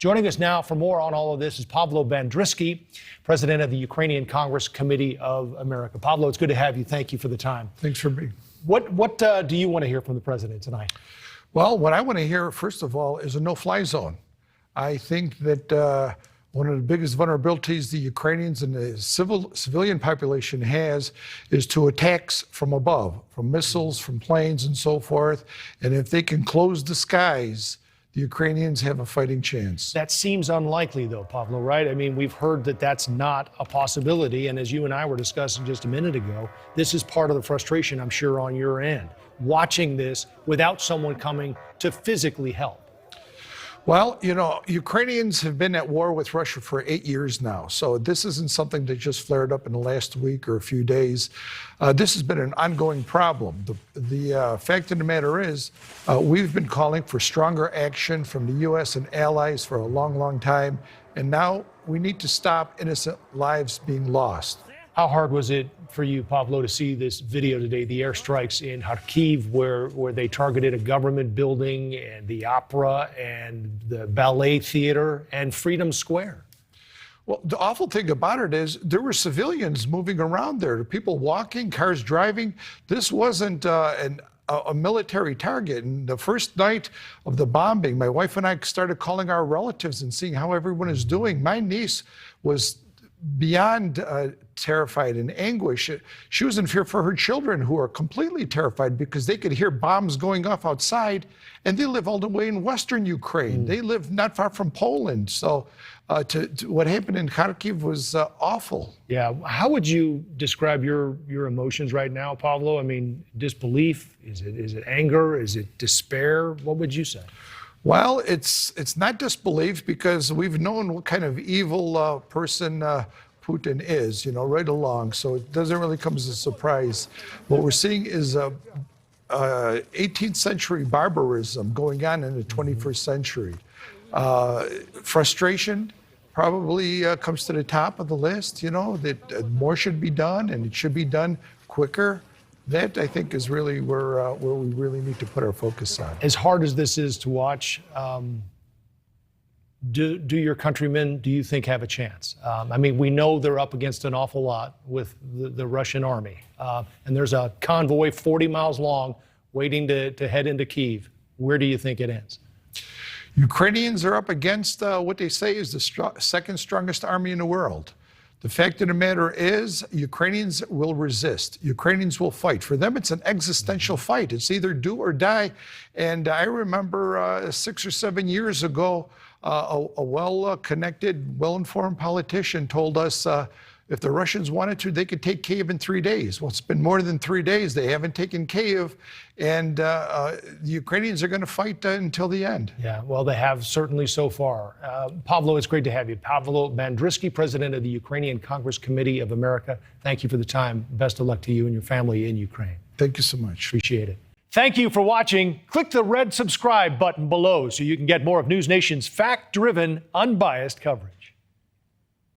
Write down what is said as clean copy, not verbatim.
Joining us now for more on all of this is Pavlo Bandriwsky, president of the Ukrainian Congress Committee of America. Pavlo, it's good to have you. Thank you for the time. Thanks for me. What do you want to hear from the president tonight? Well, what I want to hear, first of all, is a no-fly zone. I think that one of the biggest vulnerabilities the Ukrainians and the civilian population has is to attacks from above, from missiles, from planes, and so forth. And if they can close the skies, the Ukrainians have a fighting chance. That seems unlikely, though, Pavlo, right? I mean, we've heard that that's not a possibility. And as you and I were discussing just a minute ago, this is part of the frustration, I'm sure, on your end, watching this without someone coming to physically help. Well, you know, Ukrainians have been at war with Russia for 8 years now. So this isn't something that just flared up in the last week or a few days. This has been an ongoing problem. The fact of the matter is, we've been calling for stronger action from the U.S. and allies for a long, long time. And now we need to stop innocent lives being lost. How hard was it for you, Pavlo, to see this video today, the airstrikes in Kharkiv, where they targeted a government building and the opera and the ballet theater and Freedom Square? Well, the awful thing about it is there were civilians moving around there, people walking, cars driving. This wasn't a military target. And the first night of the bombing, my wife and I started calling our relatives and seeing how everyone is doing. My niece was beyond terrified and anguish. She was in fear for her children, who are completely terrified because they could hear bombs going off outside, and they live all the way in Western Ukraine. They live not far from Poland. So what happened in Kharkiv was awful. Yeah. How would you describe your emotions right now, Pavlo? I mean, disbelief? Is it anger? Is it despair? What would you say? Well, it's not disbelief, because we've known what kind of evil person Putin is, you know, right along. So it doesn't really come as a surprise. What we're seeing is 18th century barbarism going on in the 21st century. Frustration probably comes to the top of the list, you know, that more should be done, and it should be done quicker. That, I think, is really where we really need to put our focus on. As hard as this is to watch, do your countrymen, do you think, have a chance? I mean, we know they're up against an awful lot with the Russian army. And there's a convoy 40 miles long waiting to head into Kyiv. Where do you think it ends? Ukrainians are up against what they say is the second strongest army in the world. The fact of the matter is, Ukrainians will resist. Ukrainians will fight. For them, it's an existential fight. It's either do or die. And I remember 6 or 7 years ago, a well-connected, well-informed politician told us if the Russians wanted to, they could take Kyiv in 3 days. Well, it's been more than 3 days. They haven't taken Kyiv, and the Ukrainians are going to fight until the end. Yeah, well, they have certainly so far. Pavlo, it's great to have you. Pavlo Bandriwsky, president of the Ukrainian Congress Committee of America. Thank you for the time. Best of luck to you and your family in Ukraine. Thank you so much. Appreciate it. Thank you for watching. Click the red subscribe button below so you can get more of NewsNation's fact-driven, unbiased coverage.